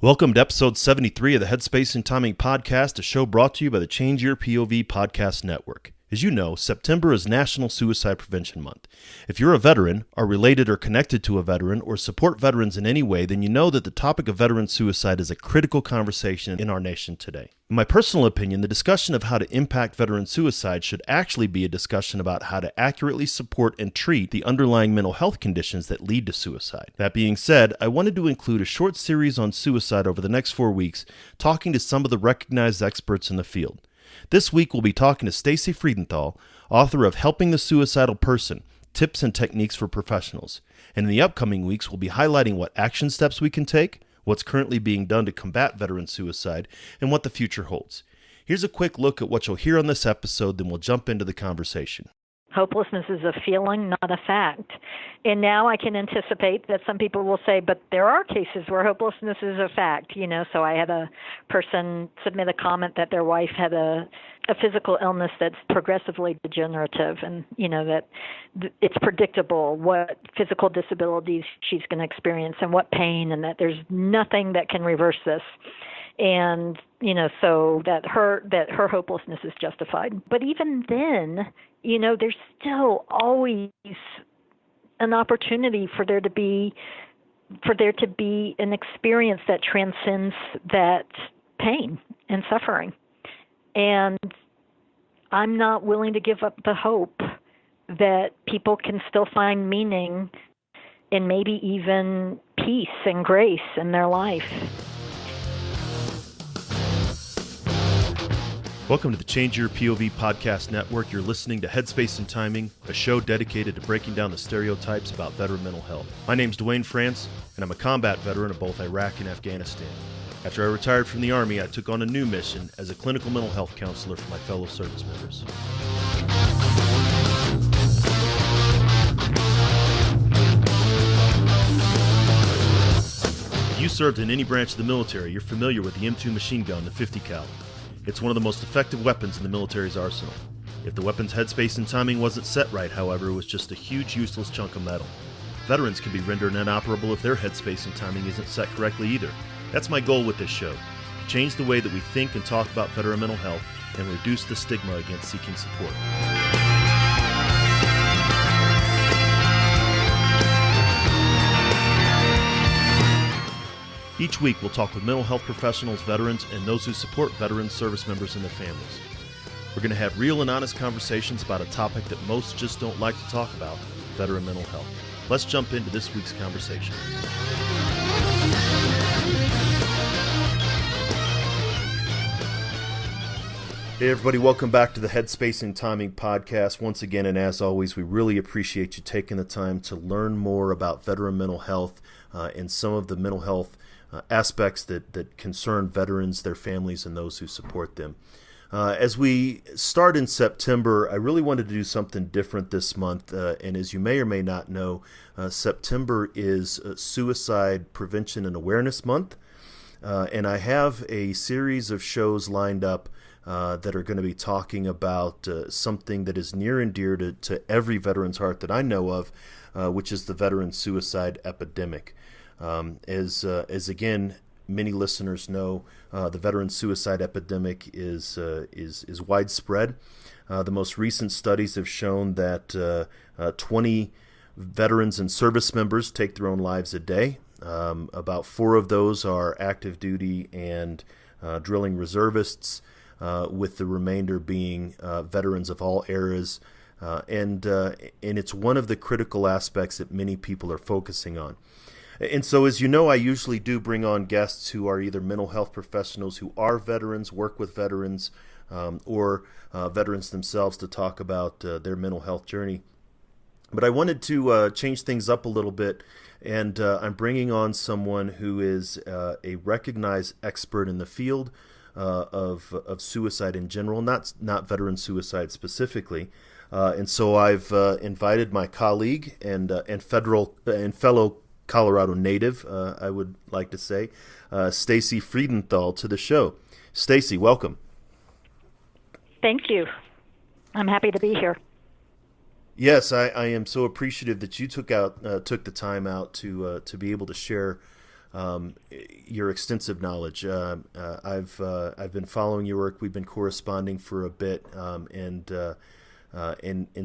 Welcome to episode 73 of the Headspace and Timing Podcast, a show brought to you by the Change Your POV Podcast Network. As you know, September is National Suicide Prevention Month. If you're a veteran, are related or connected to a veteran, or support veterans in any way, then you know that the topic of veteran suicide is a critical conversation in our nation today. In my personal opinion, the discussion of how to impact veteran suicide should actually be a discussion about how to accurately support and treat the underlying mental health conditions that lead to suicide. That being said, I wanted to include a short series on suicide over the next 4 weeks, talking to some of the recognized experts in the field. This week, we'll be talking to Stacey Freedenthal, author of Helping the Suicidal Person, Tips and Techniques for Professionals. And in the upcoming weeks, we'll be highlighting what action steps we can take, what's currently being done to combat veteran suicide, and what the future holds. Here's a quick look at what you'll hear on this episode, then we'll jump into the conversation. Hopelessness is a feeling, not a fact. And now I can anticipate that some people will say, but there are cases where hopelessness is a fact. So I had a person submit a comment that their wife had a physical illness that's progressively degenerative, and, that it's predictable what physical disabilities she's going to experience and what pain, and that there's nothing that can reverse this. And, so that her hopelessness is justified. But even then, there's still always an opportunity for there to be an experience that transcends that pain and suffering. And I'm not willing to give up the hope that people can still find meaning and maybe even peace and grace in their life. Welcome to the Change Your POV Podcast Network. You're listening to Headspace and Timing, a show dedicated to breaking down the stereotypes about veteran mental health. My name's Dwayne France, and I'm a combat veteran of both Iraq and Afghanistan. After I retired from the Army, I took on a new mission as a clinical mental health counselor for my fellow service members. If you served in any branch of the military, you're familiar with the M2 machine gun, the 50 cal. It's one of the most effective weapons in the military's arsenal. If the weapon's headspace and timing wasn't set right, however, it was just a huge useless chunk of metal. Veterans can be rendered inoperable if their headspace and timing isn't set correctly either. That's my goal with this show, to change the way that we think and talk about veteran mental health and reduce the stigma against seeking support. Each week, we'll talk with mental health professionals, veterans, and those who support veterans, service members, and their families. We're going to have real and honest conversations about a topic that most just don't like to talk about, veteran mental health. Let's jump into this week's conversation. Hey everybody, welcome back to the Headspace and Timing Podcast. Once again, and as always, we really appreciate you taking the time to learn more about veteran mental health and some of the mental health aspects that concern veterans, their families, and those who support them. As we start in September, I really wanted to do something different this month, and as you may or may not know, September is Suicide Prevention and Awareness Month, and I have a series of shows lined up that are going to be talking about something that is near and dear to every veteran's heart that I know of, which is the veteran suicide epidemic. As again, many listeners know, the veteran suicide epidemic is widespread. The most recent studies have shown that 20 veterans and service members take their own lives a day. About 4 of those are active duty and drilling reservists, with the remainder being veterans of all eras. And it's one of the critical aspects that many people are focusing on. And so, as you know, I usually do bring on guests who are either mental health professionals who are veterans, work with veterans, or veterans themselves to talk about their mental health journey. But I wanted to change things up a little bit, and I'm bringing on someone who is a recognized expert in the field of suicide in general, not veteran suicide specifically. And so I've invited my colleague and fellow Colorado native, I would like to say, Stacey Freedenthal, to the show. Stacy, welcome. Thank you. I'm happy to be here. Yes, I am so appreciative that you took the time out to be able to share your extensive knowledge. I've been following your work. We've been corresponding for a bit, and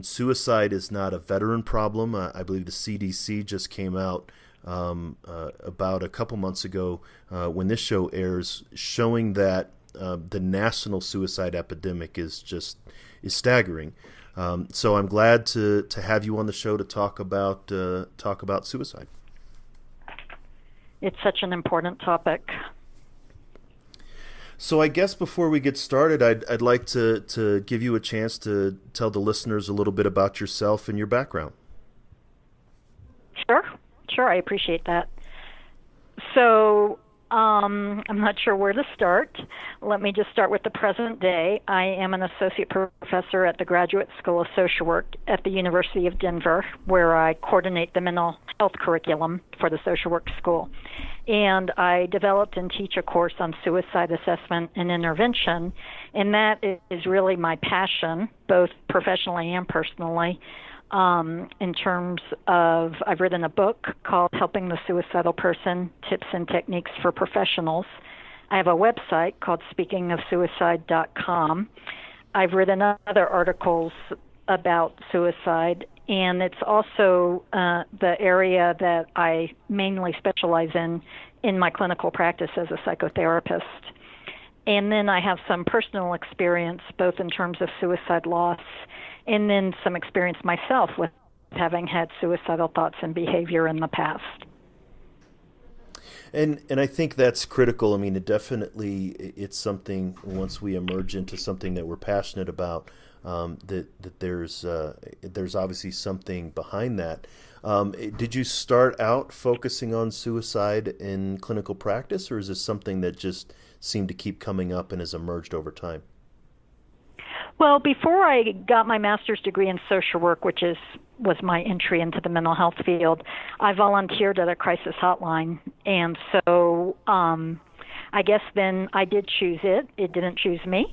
suicide is not a veteran problem. I believe the CDC just came out about a couple months ago when this show airs, showing that the national suicide epidemic is staggering. So I'm glad to have you on the show to talk about suicide. It's such an important topic. So I guess before we get started, I'd like to give you a chance to tell the listeners a little bit about yourself and your background. Sure, I appreciate that. So I'm not sure where to start. Let me just start with the present day. I am an associate professor at the Graduate School of Social Work at the University of Denver, where I coordinate the mental health curriculum for the social work school. And I developed and teach a course on suicide assessment and intervention, and that is really my passion, both professionally and personally. In terms of, I've written a book called Helping the Suicidal Person, Tips and Techniques for Professionals. I have a website called speakingofsuicide.com. I've written other articles about suicide, and it's also the area that I mainly specialize in my clinical practice as a psychotherapist. And then I have some personal experience, both in terms of suicide loss and then some experience myself with having had suicidal thoughts and behavior in the past. And I think that's critical. I mean, it's something, once we emerge into something that we're passionate about, that there's obviously something behind that. Did you start out focusing on suicide in clinical practice, or is this something that just seemed to keep coming up and has emerged over time? Well, before I got my master's degree in social work, which was my entry into the mental health field, I volunteered at a crisis hotline. And so I guess then I did choose it. It didn't choose me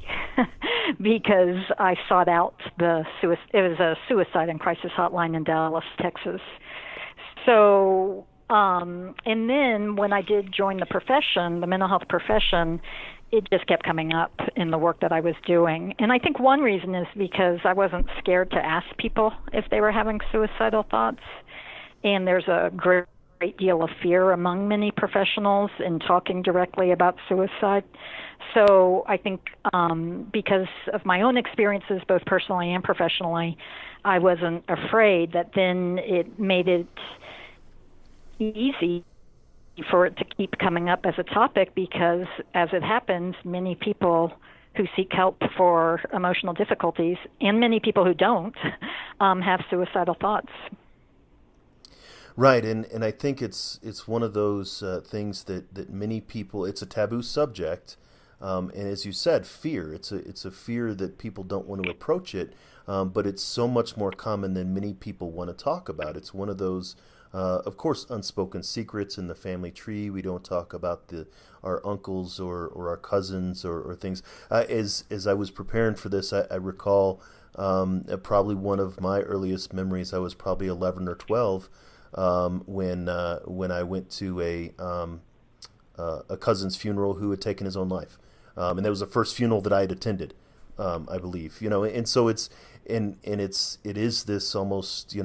because I sought out it was a suicide and crisis hotline in Dallas, Texas. So, and then when I did join the profession, the mental health profession, it just kept coming up in the work that I was doing. And I think one reason is because I wasn't scared to ask people if they were having suicidal thoughts. And there's a great deal of fear among many professionals in talking directly about suicide. So I think because of my own experiences, both personally and professionally, I wasn't afraid. That then it made it easy for it to keep coming up as a topic, because as it happens, many people who seek help for emotional difficulties and many people who don't have suicidal thoughts. Right, and I think it's one of those things that many people, it's a taboo subject, and as you said, fear. It's a fear that people don't want to approach it, but it's so much more common than many people want to talk about. It's one of those, of course, unspoken secrets in the family tree. We don't talk about our uncles or our cousins or things. As I was preparing for this, I recall probably one of my earliest memories. I was probably 11 or 12 when I went to a cousin's funeral who had taken his own life, and that was the first funeral that I had attended, I believe. And so it is this almost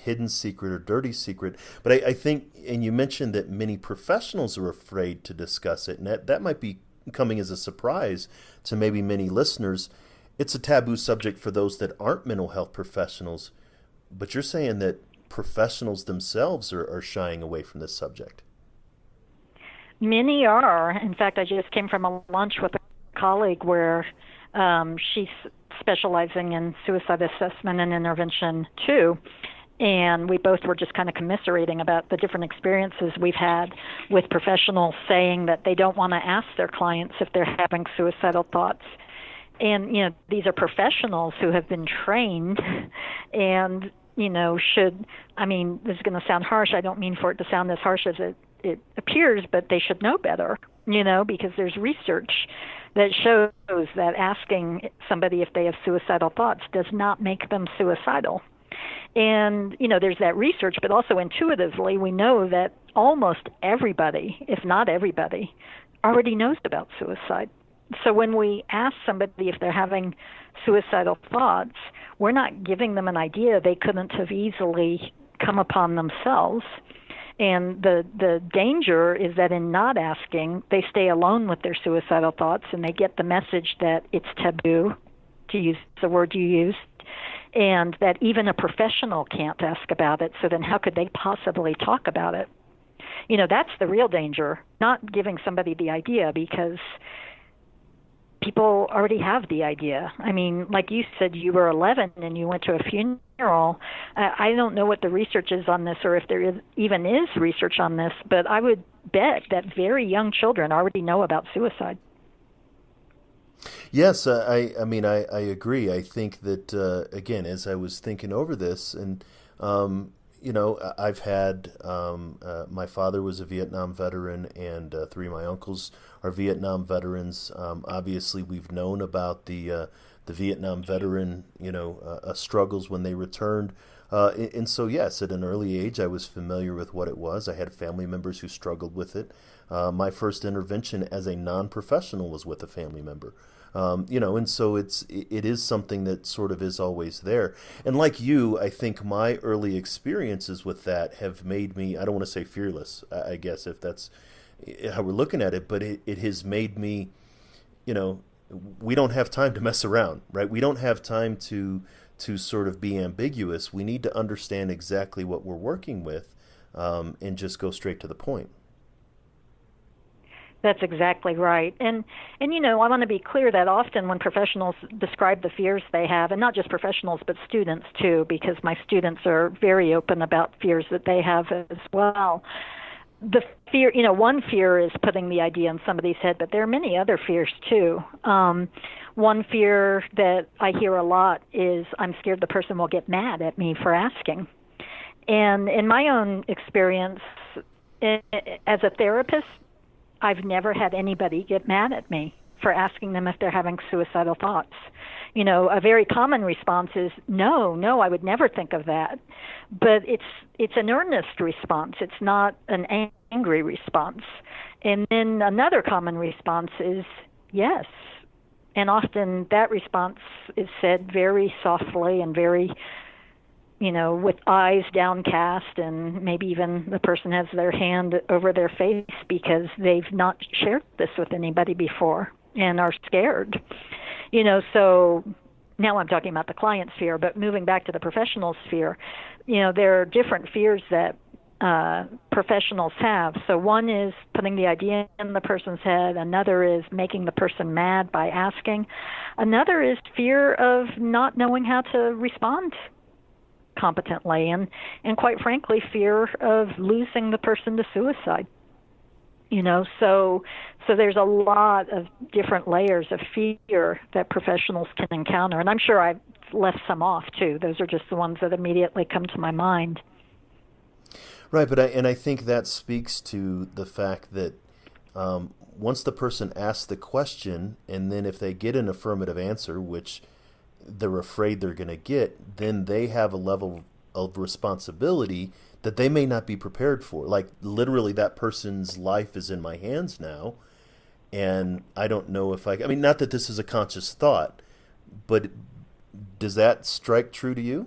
hidden secret or dirty secret. But I think, and you mentioned that many professionals are afraid to discuss it, and that might be coming as a surprise to maybe many listeners. It's a taboo subject for those that aren't mental health professionals, but you're saying that professionals themselves are shying away from this subject. Many are. In fact, I just came from a lunch with a colleague where she's specializing in suicide assessment and intervention too, and we both were just kind of commiserating about the different experiences we've had with professionals saying that they don't want to ask their clients if they're having suicidal thoughts. And these are professionals who have been trained and this is going to sound harsh. I don't mean for it to sound as harsh as it appears, but they should know better, because there's research that shows that asking somebody if they have suicidal thoughts does not make them suicidal. And, there's that research, but also intuitively, we know that almost everybody, if not everybody, already knows about suicide. So when we ask somebody if they're having suicidal thoughts, we're not giving them an idea they couldn't have easily come upon themselves. And the danger is that in not asking, they stay alone with their suicidal thoughts, and they get the message that it's taboo, to use the word you used, and that even a professional can't ask about it. So then how could they possibly talk about it? You know, that's the real danger, not giving somebody the idea, because people already have the idea. I mean, like you said, you were 11 and you went to a funeral. I don't know what the research is on this, or if there even is research on this, but I would bet that very young children already know about suicide. Yes, I agree. I think that, again, as I was thinking over this, and, I've had, my father was a Vietnam veteran, and three of my uncles are Vietnam veterans. Obviously, we've known about the Vietnam veteran, struggles when they returned. And so, yes, at an early age, I was familiar with what it was. I had family members who struggled with it. My first intervention as a non-professional was with a family member. And so it is something that sort of is always there. And like you, I think my early experiences with that have made me, I don't want to say fearless, I guess, if that's how we're looking at it, but it has made me, we don't have time to mess around, right? We don't have time to sort of be ambiguous. We need to understand exactly what we're working with, and just go straight to the point. That's exactly right. And I want to be clear that often when professionals describe the fears they have, and not just professionals, but students too, because my students are very open about fears that they have as well. The fear, one fear is putting the idea in somebody's head, but there are many other fears too. One fear that I hear a lot is I'm scared the person will get mad at me for asking. And in my own experience as a therapist, I've never had anybody get mad at me for asking them if they're having suicidal thoughts. A very common response is, no, I would never think of that. But it's an earnest response. It's not an angry response. And then another common response is, yes. And often that response is said very softly and very, with eyes downcast, and maybe even the person has their hand over their face because they've not shared this with anybody before and are scared. So now I'm talking about the client's fear, but moving back to the professional's fear, there are different fears that professionals have. So one is putting the idea in the person's head. Another is making the person mad by asking. Another is fear of not knowing how to respond competently, and quite frankly, fear of losing the person to suicide. So there's a lot of different layers of fear that professionals can encounter, and I'm sure I've left some off too. Those are just the ones that immediately come to my mind. Right, but I think that speaks to the fact that once the person asks the question, and then if they get an affirmative answer, which they're afraid they're going to get, then they have a level of responsibility that they may not be prepared for. Like, literally, that person's life is in my hands now, and I don't know if I mean, not that this is a conscious thought, but does that strike true to you?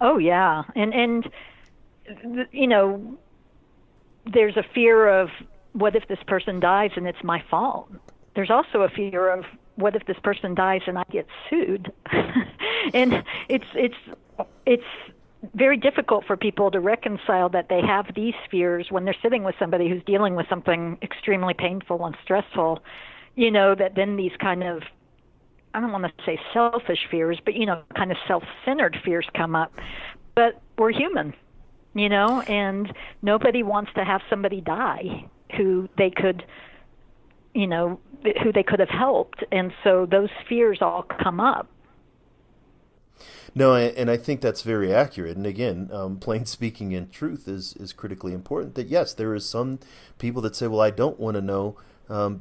Oh, yeah. And there's a fear of, what if this person dies and it's my fault? There's also a fear of, what if this person dies and I get sued? And it's very difficult for people to reconcile that they have these fears when they're sitting with somebody who's dealing with something extremely painful and stressful, that then these kind of, I don't want to say selfish fears, but, kind of self-centered fears come up. But we're human, and nobody wants to have somebody die who they could have helped. And so those fears all come up. No, and I think that's very accurate. And again, plain speaking in truth is critically important. That yes, there is some people that say, well, I don't want to know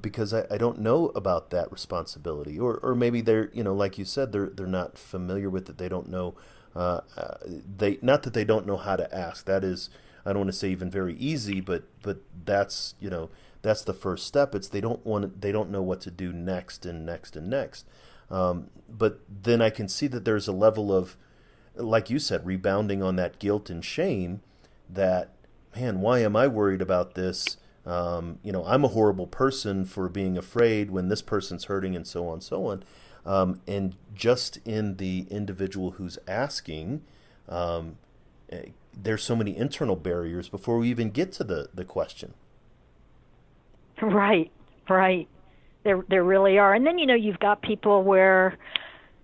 because I don't know about that responsibility. Or maybe they're, like you said, they're not familiar with it. They don't know, not that they don't know how to ask. That is, I don't want to say even very easy, but that's, that's the first step. It's they don't know what to do next and next and next. But then I can see that there's a level of, like you said, rebounding on that guilt and shame that, man, why am I worried about this? I'm a horrible person for being afraid when this person's hurting, and so on and so on. And just in the individual who's asking, there's so many internal barriers before we even get to the question. Right. There really are. And then, you've got people where,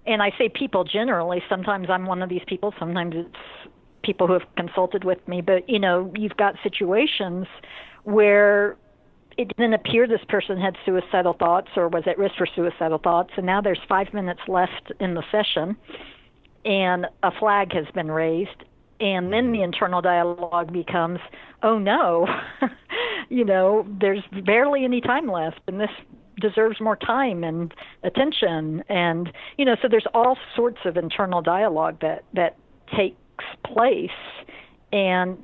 and I say people generally, sometimes I'm one of these people, sometimes it's people who have consulted with me, but, you've got situations where it didn't appear this person had suicidal thoughts or was at risk for suicidal thoughts, and now there's 5 minutes left in the session, and a flag has been raised, and then the internal dialogue becomes, oh no, there's barely any time left, and this deserves more time and attention, and, so there's all sorts of internal dialogue that takes place, and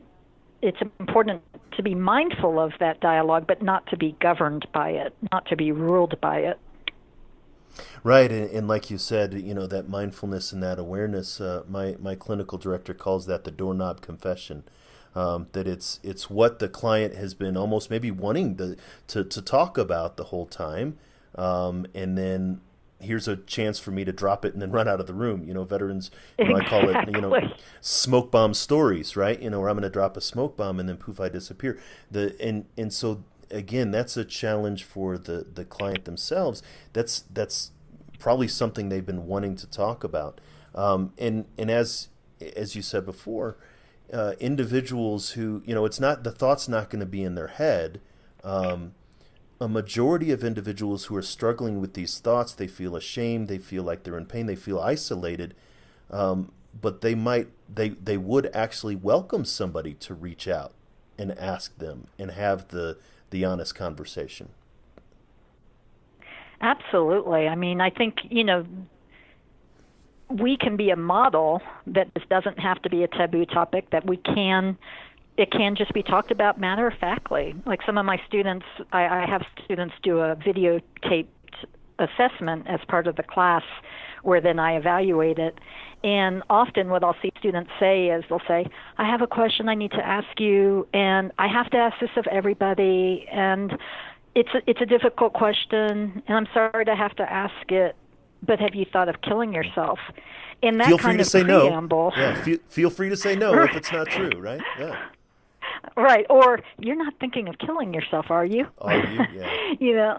it's important to be mindful of that dialogue, but not to be governed by it, not to be ruled by it. Right, and like you said, that mindfulness and that awareness, my clinical director calls that the doorknob confession, that it's what the client has been almost maybe wanting to talk about the whole time, and then here's a chance for me to drop it and then run out of the room. Veterans, I call it, smoke bomb stories, right? Where I'm going to drop a smoke bomb and then poof, I disappear. And so again, that's a challenge for the client themselves. That's probably something they've been wanting to talk about. And as you said before, individuals who, it's not, the thought's not going to be in their head. A majority of individuals who are struggling with these thoughts, they feel ashamed, they feel like they're in pain, they feel isolated, but they would actually welcome somebody to reach out and ask them and have the honest conversation. Absolutely. I mean, I think, we can be a model that this doesn't have to be a taboo topic, that it can just be talked about matter-of-factly. Like some of my students, I have students do a videotaped assessment as part of the class where then I evaluate it. And often what I'll see students say is they'll say, I have a question I need to ask you, and I have to ask this of everybody, and it's a difficult question, and I'm sorry to have to ask it, but have you thought of killing yourself? And that feel kind free to of say preamble. no. Yeah, feel free to say no Right. if it's not true, right? Yeah. Right. Or you're not thinking of killing yourself, are you? Are you? Yeah.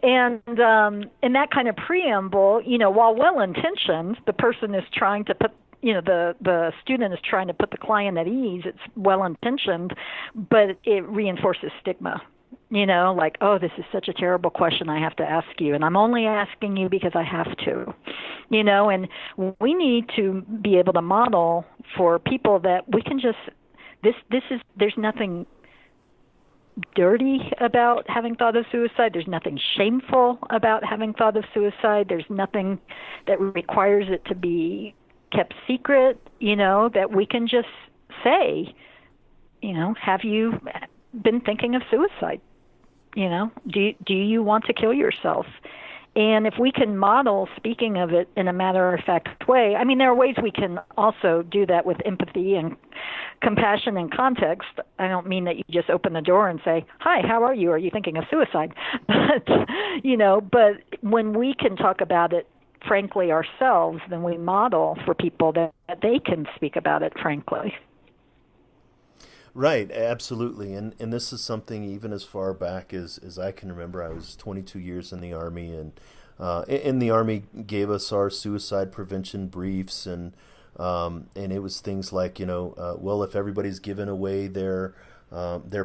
And that kind of preamble, while well-intentioned, the person is trying to put, the student is trying to put the client at ease. It's well-intentioned, but it reinforces stigma. Like, oh, this is such a terrible question I have to ask you, and I'm only asking you because I have to, and we need to be able to model for people that we can just, there's nothing dirty about having thought of suicide. There's nothing shameful about having thought of suicide. There's nothing that requires it to be kept secret, that we can just say, have you been thinking of suicide? Do you want to kill yourself? And if we can model speaking of it in a matter-of-fact way, I mean, there are ways we can also do that with empathy and compassion and context. I don't mean that you just open the door and say, hi, how are you? Are you thinking of suicide? But when we can talk about it frankly ourselves, then we model for people that they can speak about it frankly. Right, absolutely. And this is something even as far back as I can remember. I was 22 years in the Army, and the Army gave us our suicide prevention briefs, and it was things like, well, if everybody's given away their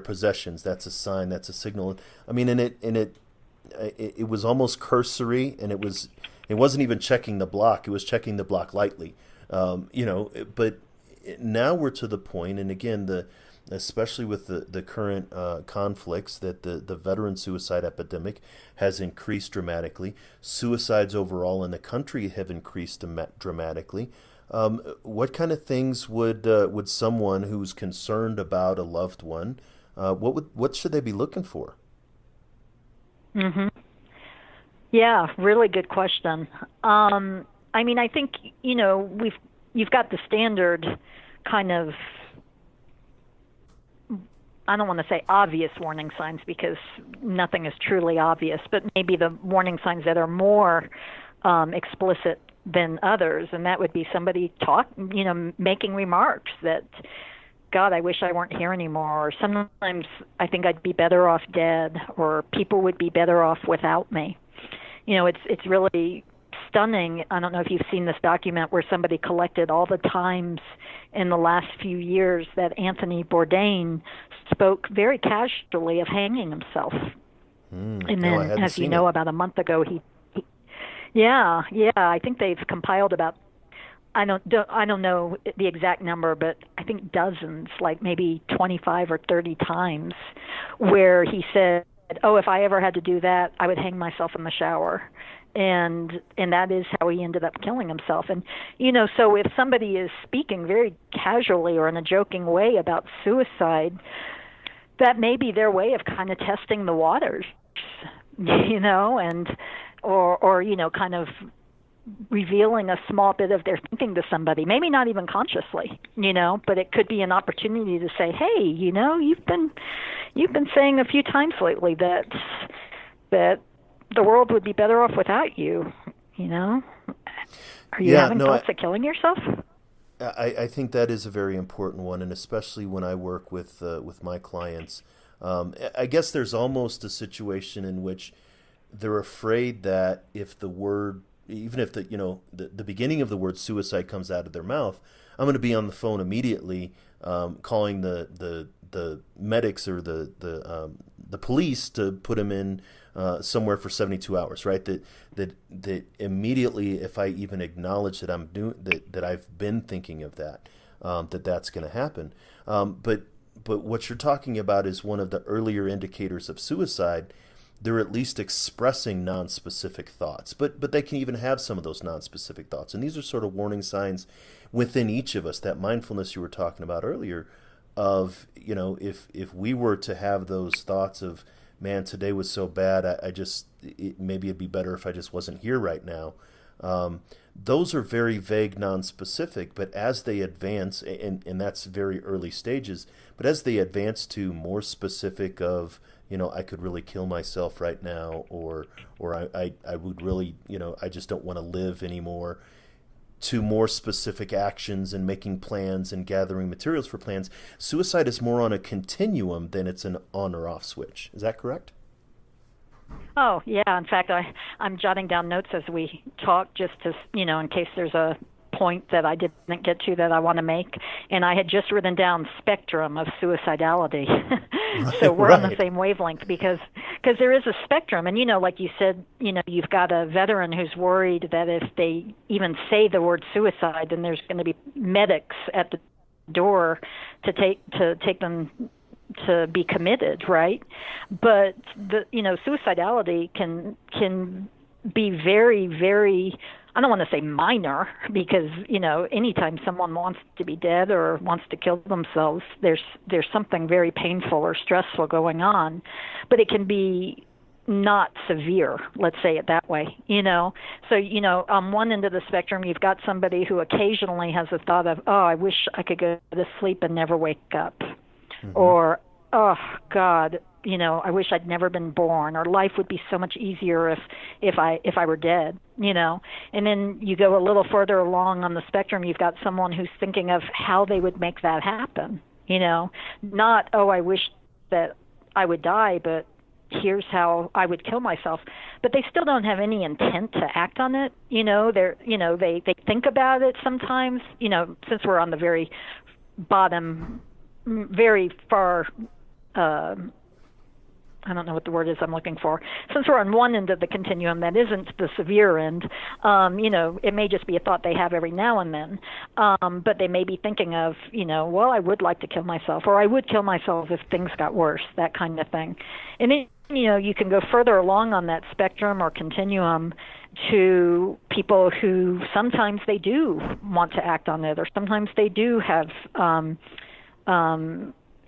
possessions, that's a sign, that's a signal. I mean, and it was almost cursory, and it wasn't even checking the block. It was checking the block lightly, but now we're to the point, and again, especially with the current conflicts, that the veteran suicide epidemic has increased dramatically. Suicides overall in the country have increased dramatically. What kind of things would someone who's concerned about a loved one, what should they be looking for? Mhm. Yeah, really good question. I mean, I think, you've got the standard kind of, I don't want to say obvious warning signs because nothing is truly obvious, but maybe the warning signs that are more explicit than others, and that would be somebody making remarks that, God, I wish I weren't here anymore, or sometimes I think I'd be better off dead, or people would be better off without me. It's really stunning. I don't know if you've seen this document where somebody collected all the times in the last few years that Anthony Bourdain spoke very casually of hanging himself. And then, as you know, about a month ago, yeah, I think they've compiled about, I don't know the exact number, but I think dozens, like maybe 25 or 30 times, where he said, "Oh, if I ever had to do that, I would hang myself in the shower." And that is how he ended up killing himself. And so if somebody is speaking very casually or in a joking way about suicide, that may be their way of kind of testing the waters, and or kind of revealing a small bit of their thinking to somebody, maybe not even consciously, but it could be an opportunity to say, "Hey, you've been saying a few times lately that the world would be better off without you, Are you having thoughts of killing yourself?" I think that is a very important one, and especially when I work with my clients. I guess there's almost a situation in which they're afraid that if the word, even if the beginning of the word suicide comes out of their mouth, I'm going to be on the phone immediately, calling the medics or the police to put him in somewhere for 72 hours, right? That immediately, if I even acknowledge that I'm doing that I've been thinking of that, that's going to happen. But what you're talking about is one of the earlier indicators of suicide. They're at least expressing non-specific thoughts, but they can even have some of those non-specific thoughts, and these are sort of warning signs within each of us. That mindfulness you were talking about earlier, of if we were to have those thoughts of, man, today was so bad, maybe it'd be better if I just wasn't here right now. Those are very vague, non-specific, but as they advance, and that's very early stages, but as they advance to more specific of, I could really kill myself right now, or I would really, I just don't want to live anymore, to more specific actions and making plans and gathering materials for plans. Suicide is more on a continuum than it's an on or off switch. Is that correct? Oh, yeah. In fact, I'm jotting down notes as we talk just to, in case there's a point that I didn't get to that I want to make. And I had just written down spectrum of suicidality. So we're on the same wavelength because there is a spectrum. And, like you said, you've got a veteran who's worried that if they even say the word suicide, then there's going to be medics at the door to take them to be committed, right? But suicidality can be very, very, I don't want to say minor, because anytime someone wants to be dead or wants to kill themselves, there's something very painful or stressful going on, but it can be not severe, let's say it that way, So, on one end of the spectrum, you've got somebody who occasionally has a thought of, oh, I wish I could go to sleep and never wake up. Mm-hmm. Or, oh, God, I wish I'd never been born, or life would be so much easier if I were dead, And then you go a little further along on the spectrum, you've got someone who's thinking of how they would make that happen, Not, oh, I wish that I would die, but here's how I would kill myself. But they still don't have any intent to act on it. They think about it sometimes, since we're on the very bottom, very far, I don't know what the word is I'm looking for. Since we're on one end of the continuum that isn't the severe end, it may just be a thought they have every now and then. But they may be thinking of, well, I would like to kill myself, or I would kill myself if things got worse, that kind of thing. And then, you can go further along on that spectrum or continuum to people who sometimes they do want to act on it, or sometimes they do have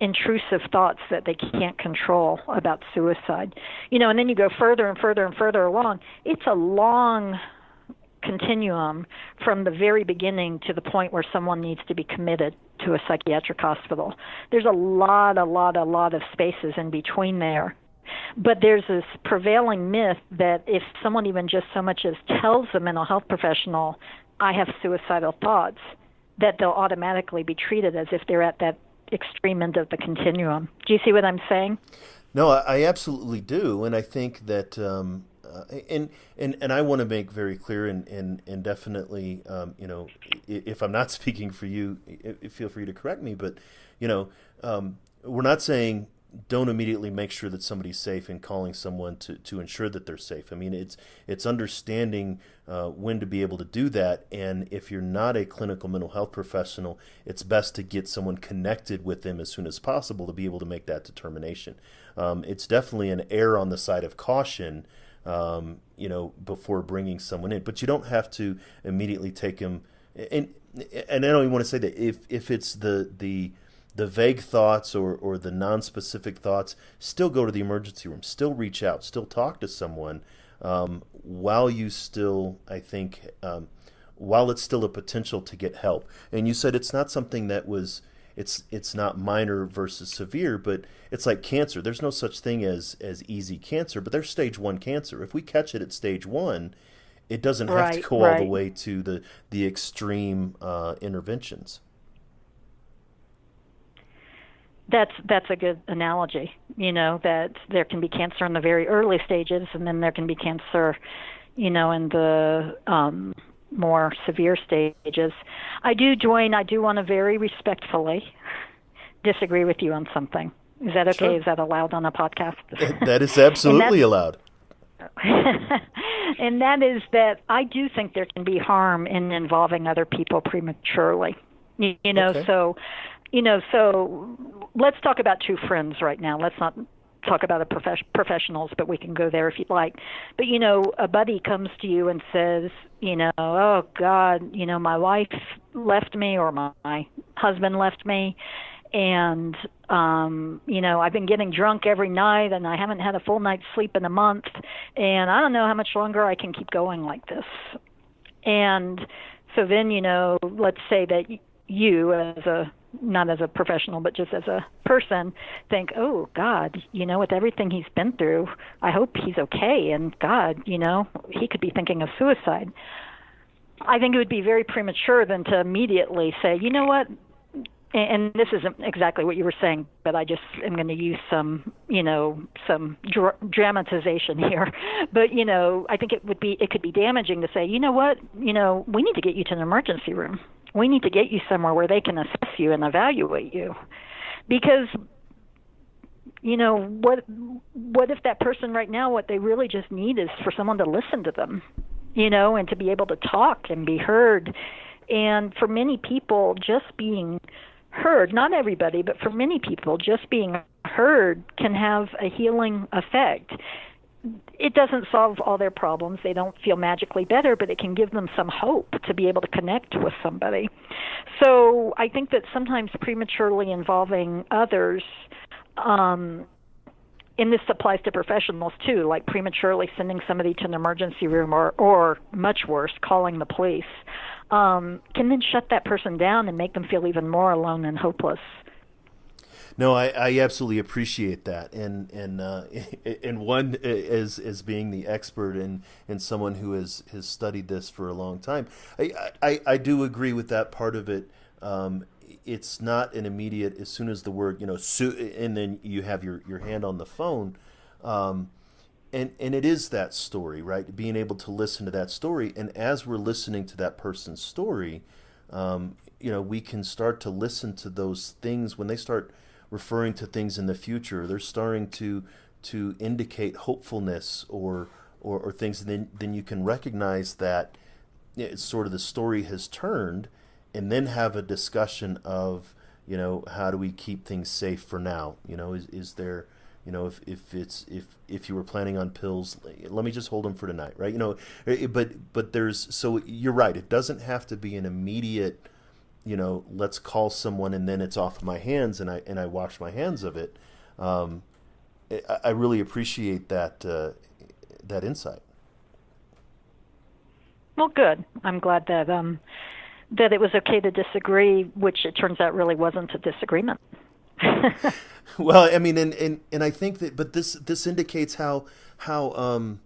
intrusive thoughts that they can't control about suicide. And then you go further and further and further along. It's a long continuum from the very beginning to the point where someone needs to be committed to a psychiatric hospital. There's a lot of spaces in between there. But there's this prevailing myth that if someone even just so much as tells a mental health professional, I have suicidal thoughts, that they'll automatically be treated as if they're at that extreme end of the continuum. Do you see what I'm saying? No, I absolutely do. And I think that, and I want to make very clear and definitely, if I'm not speaking for you, feel free to correct me, but, we're not saying don't immediately make sure that somebody's safe and calling someone to ensure that they're safe. I mean, it's understanding when to be able to do that. And if you're not a clinical mental health professional, it's best to get someone connected with them as soon as possible to be able to make that determination. It's definitely an err on the side of caution, before bringing someone in. But you don't have to immediately take them. And I don't even want to say that if it's the vague thoughts or the non-specific thoughts, still go to the emergency room, still reach out, still talk to someone, while you still, I think, while it's still a potential to get help. And you said it's not something that it's not minor versus severe, but it's like cancer. There's no such thing as easy cancer, but there's stage 1 cancer. If we catch it at stage 1, it doesn't have to go all the way to the extreme interventions. That's a good analogy, that there can be cancer in the very early stages, and then there can be cancer, in the more severe stages. I do want to very respectfully disagree with you on something. Is that okay? Sure. Is that allowed on a podcast? That is absolutely allowed. And that is that I do think there can be harm in involving other people prematurely. Okay. So let's talk about two friends right now. Let's not talk about professionals, but we can go there if you'd like. But, a buddy comes to you and says, oh, God, my wife left me, or my husband left me, and, I've been getting drunk every night, and I haven't had a full night's sleep in a month, and I don't know how much longer I can keep going like this. And so then, let's say that you, not as a professional, but just as a person, think, oh, God, with everything he's been through, I hope he's okay. And God, he could be thinking of suicide. I think it would be very premature then to immediately say, you know what, and this isn't exactly what you were saying, but I just am going to use some dramatization here. But, I think it could be damaging to say, you know what, we need to get you to an emergency room. We need to get you somewhere where they can assess you and evaluate you. Because, what if that person right now, what they really just need is for someone to listen to them, and to be able to talk and be heard. And for many people, just being heard, not everybody, but for many people, just being heard can have a healing effect. It doesn't solve all their problems. They don't feel magically better, but it can give them some hope to be able to connect with somebody. So I think that sometimes prematurely involving others, and this applies to professionals too, like prematurely sending somebody to an emergency room or much worse, calling the police, can then shut that person down and make them feel even more alone and hopeless. No, I absolutely appreciate that, and one as being the expert and someone who has studied this for a long time, I do agree with that part of it. It's not an immediate, as soon as the word and then you have your hand on the phone, and it is that story, right? Being able to listen to that story, and as we're listening to that person's story, we can start to listen to those things when they start referring to things in the future. They're starting to indicate hopefulness or things, and then you can recognize that it's sort of the story has turned, and then have a discussion of how do we keep things safe for now? Is there if you were planning on pills, let me just hold them for tonight, right? But there's, so you're right. It doesn't have to be an immediate, let's call someone and then it's off my hands and I wash my hands of it. I really appreciate that insight. Well, good. I'm glad that that it was okay to disagree, which it turns out really wasn't a disagreement. Well, I mean, and I think that, but this indicates how how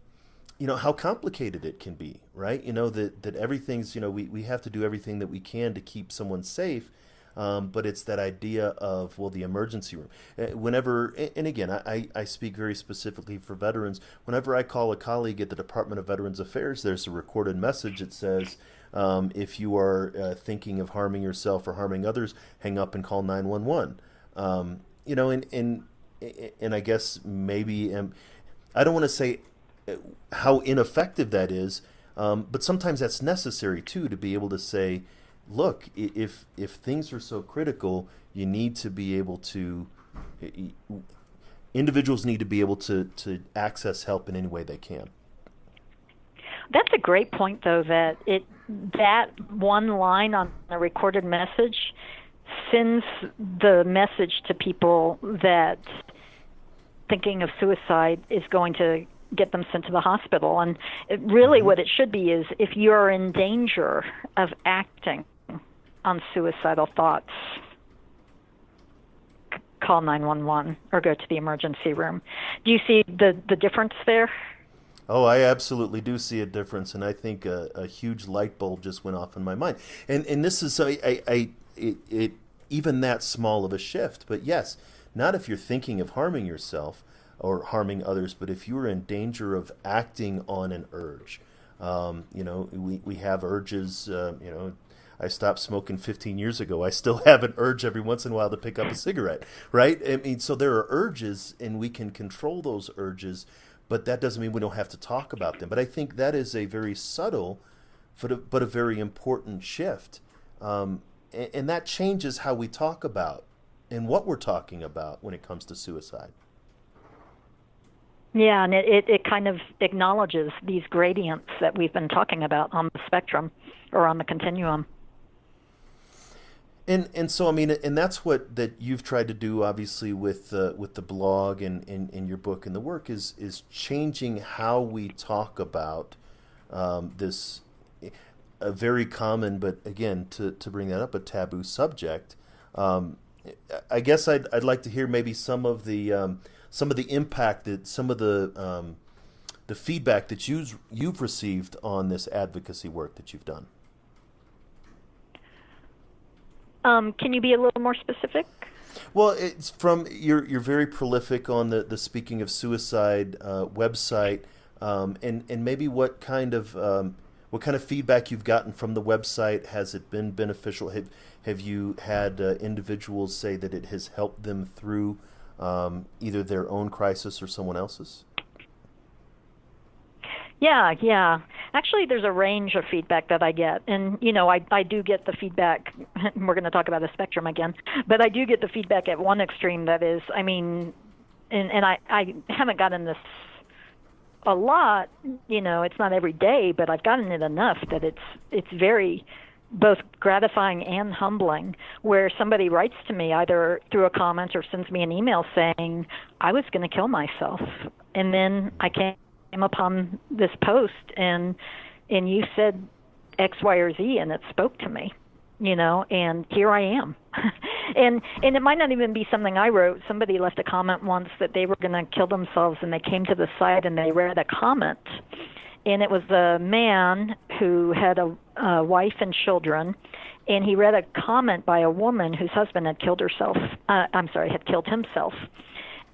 complicated it can be, right? That everything's, we have to do everything that we can to keep someone safe. But it's that idea of, well, the emergency room. Whenever, and again, I speak very specifically for veterans. Whenever I call a colleague at the Department of Veterans Affairs, there's a recorded message that says, if you are thinking of harming yourself or harming others, hang up and call 911. And I guess maybe, I don't want to say how ineffective that is, but sometimes that's necessary too, to be able to say, look, if things are so critical, you need to be able to, individuals need to be able to access help in any way they can. That's a great point, though, that one line on a recorded message sends the message to people that thinking of suicide is going to get them sent to the hospital. And really what it should be is, if you're in danger of acting on suicidal thoughts, call 911 or go to the emergency room. Do you see the difference there? Oh, I absolutely do see a difference, and I think a huge light bulb just went off in my mind. And this is it even that small of a shift. But yes, not if you're thinking of harming yourself or harming others, but if you're in danger of acting on an urge. We have urges. I stopped smoking 15 years ago. I still have an urge every once in a while to pick up a cigarette, right? I mean, so there are urges, and we can control those urges, but that doesn't mean we don't have to talk about them. But I think that is a very subtle, but a very important shift. And that changes how we talk about and what we're talking about when it comes to suicide. Yeah, and it kind of acknowledges these gradients that we've been talking about on the spectrum or on the continuum. And so, I mean, and that's what that you've tried to do, obviously, with the blog and your book and the work is changing how we talk about this, a very common, but again, to bring that up, a taboo subject. I guess I'd like to hear maybe some of the impact that some of the feedback that you've received on this advocacy work that you've done. Can you be a little more specific? Well, it's from you're very prolific on the Speaking of Suicide website, and maybe what kind of feedback you've gotten from the website. Has it been beneficial? Have you had individuals say that it has helped them through either their own crisis or someone else's? Yeah. Actually, there's a range of feedback that I get. And, I do get the feedback. We're going to talk about a spectrum again. But I do get the feedback at one extreme that is, I mean, and I haven't gotten this a lot. It's not every day, but I've gotten it enough that it's very both gratifying and humbling, where somebody writes to me either through a comment or sends me an email saying, I was going to kill myself. And then I came upon this post and you said X, Y, or Z, and it spoke to me, and here I am. and it might not even be something I wrote. Somebody left a comment once that they were going to kill themselves, and they came to the site and they read a comment, and it was a man who had a wife and children, and he read a comment by a woman whose husband had killed himself.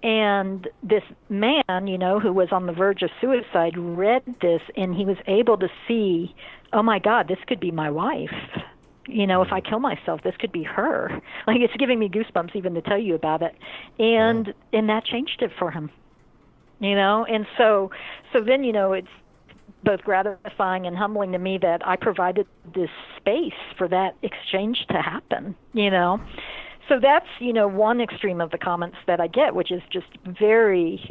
And this man, who was on the verge of suicide, read this, and he was able to see, oh my God, this could be my wife. If I kill myself, this could be her. Like, it's giving me goosebumps even to tell you about it. And that changed it for him. And so then, it's both gratifying and humbling to me that I provided this space for that exchange to happen, So that's, one extreme of the comments that I get, which is just very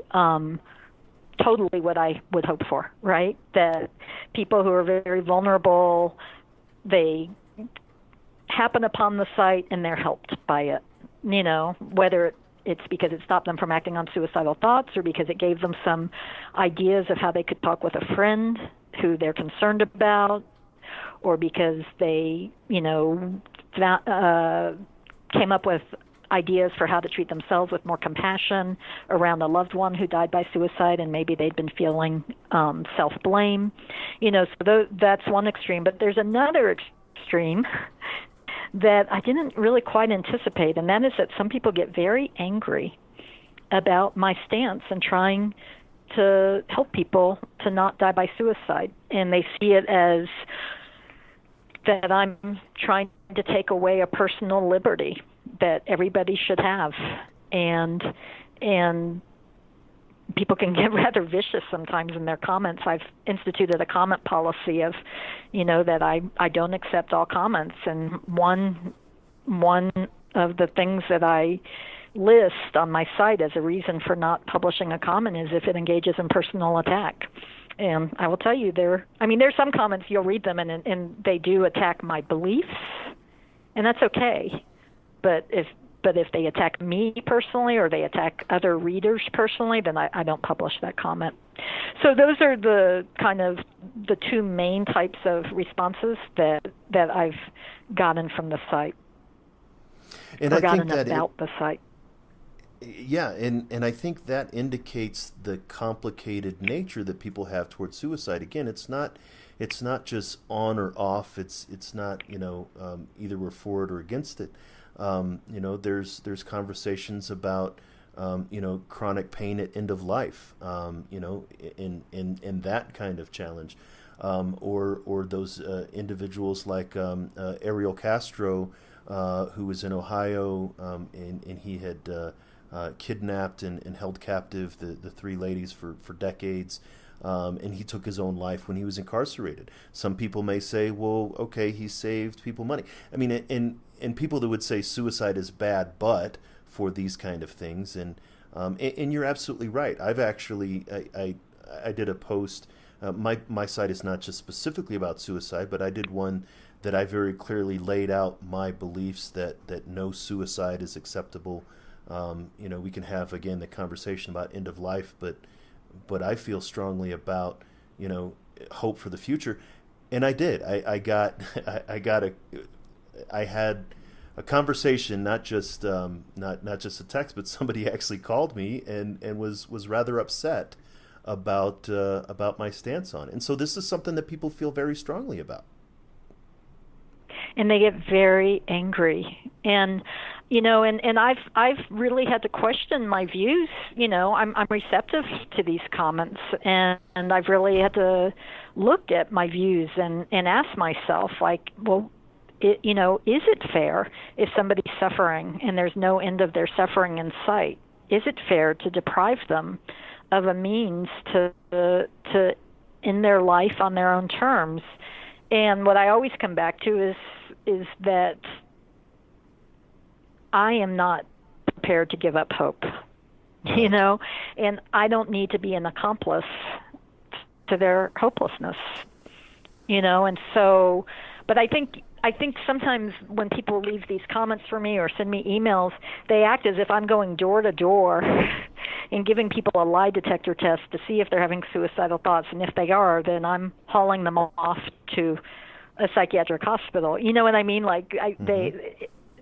totally what I would hope for, right? That people who are very vulnerable, they happen upon the site and they're helped by it, whether it's because it stopped them from acting on suicidal thoughts or because it gave them some ideas of how they could talk with a friend who they're concerned about, or because they, came up with ideas for how to treat themselves with more compassion around a loved one who died by suicide, and maybe they'd been feeling self-blame. So that's one extreme. But there's another extreme that I didn't really quite anticipate, and that is that some people get very angry about my stance and trying to help people to not die by suicide. And they see it as that I'm trying to take away a personal liberty that everybody should have. And people can get rather vicious sometimes in their comments. I've instituted a comment policy of, that I don't accept all comments. And one of the things that I list on my site as a reason for not publishing a comment is if it engages in personal attack. And I will tell you, there's some comments, you'll read them, and they do attack my beliefs, and that's okay. But if they attack me personally or they attack other readers personally, then I don't publish that comment. So those are the kind of the two main types of responses that I've gotten from the site, and or gotten about the site. Yeah, and I think that indicates the complicated nature that people have towards suicide. Again, it's not just on or off. It's not either we're for it or against it. There's conversations about chronic pain at end of life. In that kind of challenge, or those individuals like Ariel Castro, who was in Ohio, and he had kidnapped and held captive the three ladies for decades, and he took his own life when he was incarcerated. Some people may say, well, okay, he saved people money. And people that would say suicide is bad, but for these kind of things, and you're absolutely right. I've actually I did a post. My site is not just specifically about suicide, but I did one that I very clearly laid out my beliefs that no suicide is acceptable. We can have, again, the conversation about end of life, but I feel strongly about, hope for the future. And I did. I had a conversation, not just a text, but somebody actually called me and was rather upset about my stance on it. And so this is something that people feel very strongly about. And they get very angry. And and I've really had to question my views. I'm receptive to these comments, and I've really had to look at my views and ask myself, like, well, is it fair if somebody's suffering and there's no end of their suffering in sight? Is it fair to deprive them of a means to end their life on their own terms? And what I always come back to is that I am not prepared to give up hope, and I don't need to be an accomplice to their hopelessness, and so, but I think sometimes when people leave these comments for me or send me emails, they act as if I'm going door to door and giving people a lie detector test to see if they're having suicidal thoughts, and if they are, then I'm hauling them off to a psychiatric hospital. You know what I mean? Like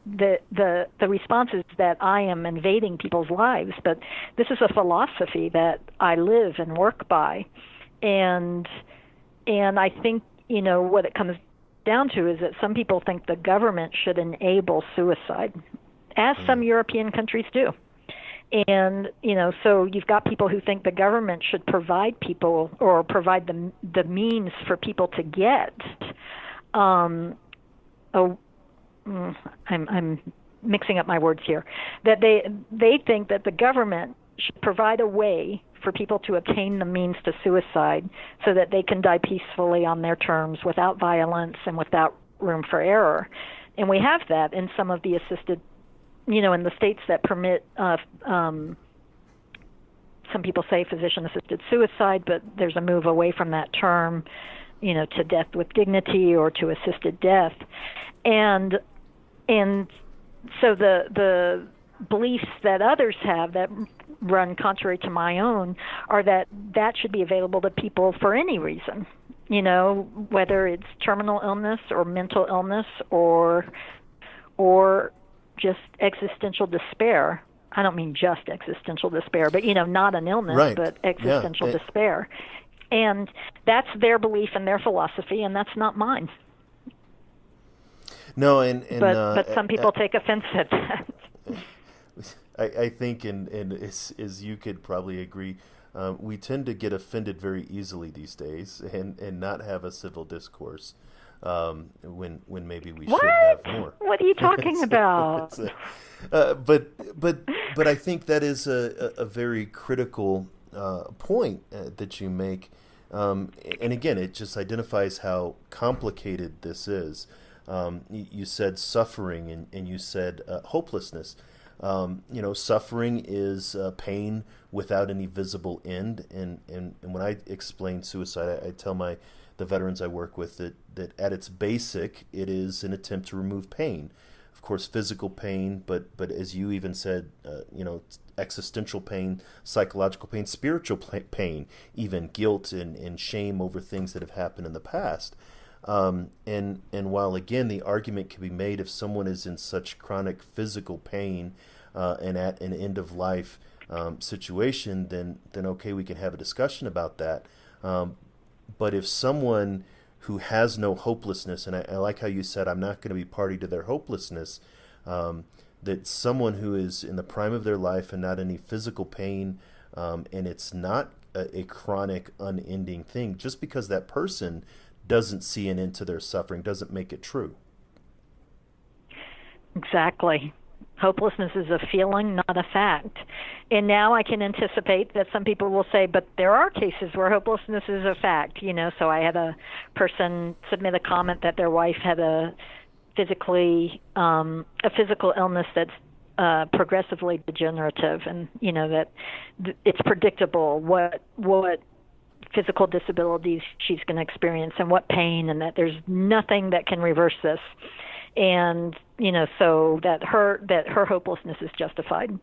the response is that I am invading people's lives, but this is a philosophy that I live and work by, and I think what it comes down to is that some people think the government should enable suicide, as some European countries do. And, so you've got people who think the government should provide people or provide the means for people to get. I'm mixing up my words here. That they think that the government should provide a way for people to obtain the means to suicide so that they can die peacefully on their terms without violence and without room for error. And we have that in some of the assisted in the states that permit, some people say physician-assisted suicide, but there's a move away from that term, to death with dignity or to assisted death. And so the beliefs that others have that run contrary to my own are that should be available to people for any reason, whether it's terminal illness or mental illness or just existential despair. I don't mean just existential despair, but not an illness, right. But existential despair. And that's their belief and their philosophy, and that's not mine. No, but some people take offense at that. I think, and as you could probably agree, we tend to get offended very easily these days, and not have a civil discourse when maybe we should have more. What are you talking about? But I think that is a very critical point that you make, and again, it just identifies how complicated this is. You said suffering, and you said hopelessness. Suffering is pain without any visible end. And when I explain suicide, I tell the veterans I work with that at its basic, it is an attempt to remove pain. Of course, physical pain, but as you even said, existential pain, psychological pain, spiritual pain, even guilt and shame over things that have happened in the past. And while again the argument can be made if someone is in such chronic physical pain and at an end of life situation, then okay, we can have a discussion about that. But if someone who has no hopelessness, and I like how you said I'm not going to be party to their hopelessness, that someone who is in the prime of their life and not any physical pain, and it's not a chronic unending thing, just because that person doesn't see an end to their suffering doesn't make it true. Exactly. Hopelessness is a feeling, not a fact. And now I can anticipate that some people will say, but there are cases where hopelessness is a fact. So I had a person submit a comment that their wife had a physical illness that's progressively degenerative, and that it's predictable what physical disabilities she's going to experience and what pain, and that there's nothing that can reverse this. And, so that her hopelessness is justified.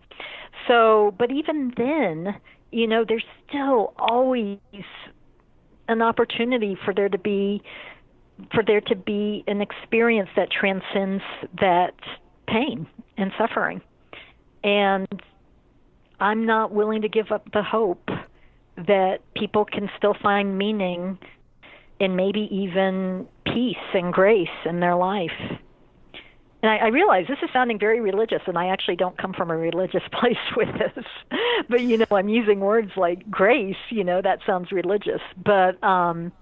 So, but even then, there's still always an opportunity for there to be an experience that transcends that pain and suffering. And I'm not willing to give up the hope that people can still find meaning and maybe even peace and grace in their life. And I realize this is sounding very religious, and I actually don't come from a religious place with this. But, I'm using words like grace, that sounds religious. But I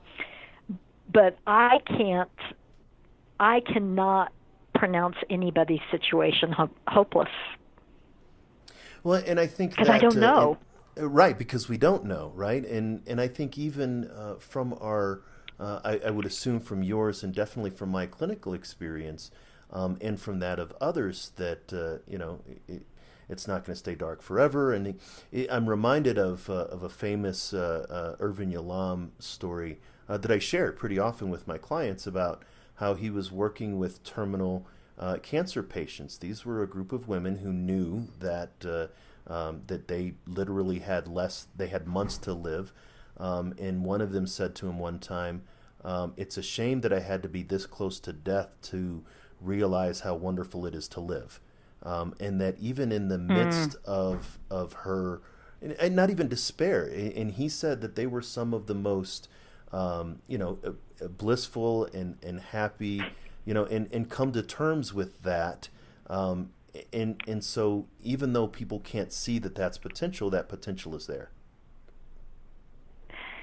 cannot pronounce anybody's situation hopeless. Well, and I think because I don't know. Right, because we don't know, right? And I think even from our, I would assume from yours and definitely from my clinical experience, and from that of others, that it's not going to stay dark forever. And I'm reminded of a famous Irvin Yalom story that I share pretty often with my clients about how he was working with terminal cancer patients. These were a group of women who knew that they literally had months to live. And one of them said to him one time, it's a shame that I had to be this close to death to realize how wonderful it is to live. And that even in the midst of her, and not even despair, and he said that they were some of the most, blissful and happy, and come to terms with that. And so even though people can't see that potential, that potential is there.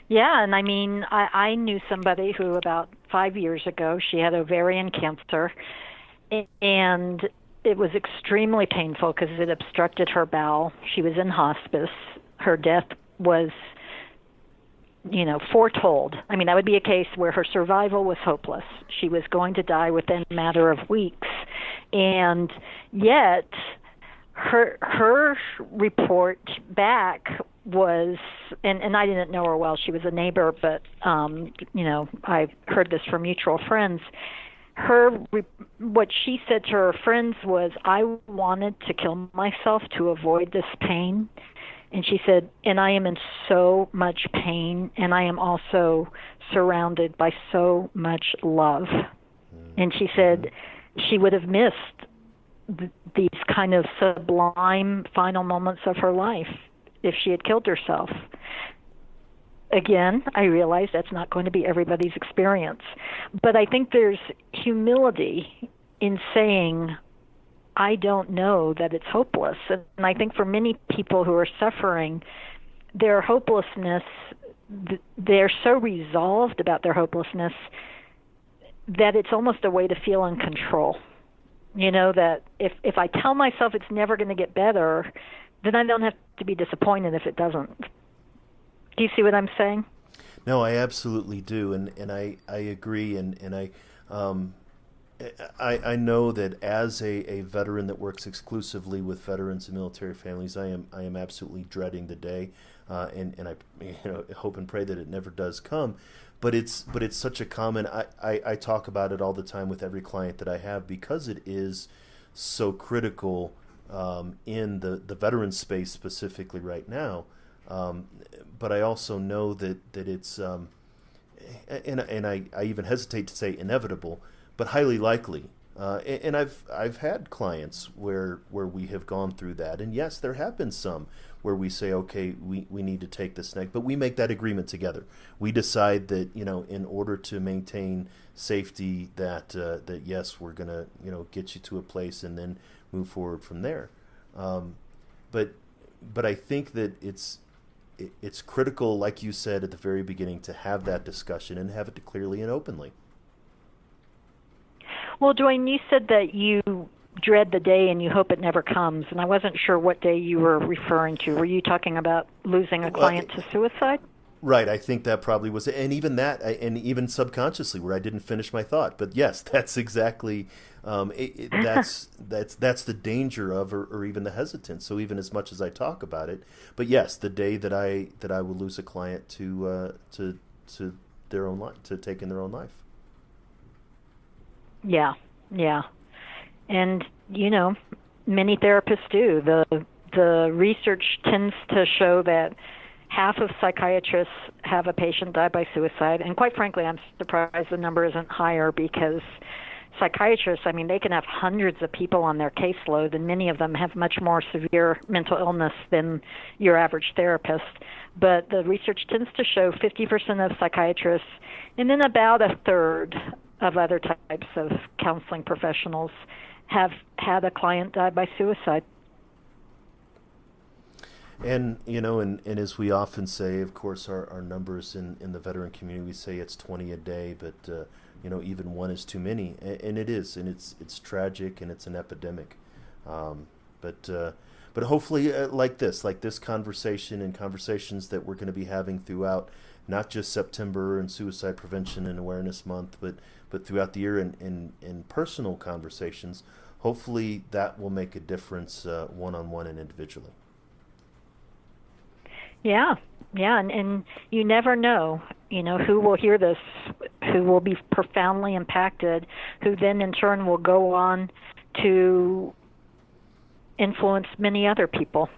Yeah, and I mean, I knew somebody who about 5 years ago, she had ovarian cancer, and it was extremely painful because it obstructed her bowel. She was in hospice. Her death was, foretold. I mean, that would be a case where her survival was hopeless. She was going to die within a matter of weeks. And yet her report back was, and I didn't know her well. She was a neighbor, but I heard this from mutual friends. What she said to her friends was, I wanted to kill myself to avoid this pain. And she said, and I am in so much pain, and I am also surrounded by so much love. And she said she would have missed these kind of sublime final moments of her life if she had killed herself. Again, I realize that's not going to be everybody's experience. But I think there's humility in saying, I don't know that it's hopeless. And I think for many people who are suffering, their hopelessness, they're so resolved about their hopelessness that it's almost a way to feel in control. That if I tell myself it's never going to get better, then I don't have to be disappointed if it doesn't. Do you see what I'm saying? No, I absolutely do, and I agree, and I know that as a veteran that works exclusively with veterans and military families, I am absolutely dreading the day, and I hope and pray that it never does come. But it's such a common. I talk about it all the time with every client that I have because it is so critical in the veteran space specifically right now. But I also know that it's and I even hesitate to say inevitable, but highly likely. And I've had clients where we have gone through that, and yes, there have been some where we say, okay, we need to take this next, but we make that agreement together. We decide that in order to maintain safety, that yes, we're gonna get you to a place and then move forward from there. But I think that it's critical, like you said at the very beginning, to have that discussion and have it clearly and openly. Well, Dwayne, you said that you dread the day and you hope it never comes, and I wasn't sure what day you were referring to. Were you talking about losing a client to suicide? Right, I think that probably was it. And even that, and even subconsciously where I didn't finish my thought. But yes, that's exactly, that's the danger of, or even the hesitance. So even as much as I talk about it, but yes, the day that I will lose a client to their own life, to taking their own life. Yeah. And, many therapists do. The research tends to show that half of psychiatrists have a patient die by suicide. And quite frankly, I'm surprised the number isn't higher because psychiatrists, they can have hundreds of people on their caseload, and many of them have much more severe mental illness than your average therapist. But the research tends to show 50% of psychiatrists, and then about a third of other types of counseling professionals have had a client die by suicide. And, and as we often say, of course, our numbers in the veteran community, we say it's 20 a day, but, even one is too many. And it is, and it's tragic, and it's an epidemic. But hopefully like this conversation and conversations that we're going to be having throughout, not just September and Suicide Prevention and Awareness Month, but throughout the year in personal conversations, hopefully that will make a difference one-on-one and individually. Yeah, and you never know, who will hear this, who will be profoundly impacted, who then in turn will go on to influence many other people.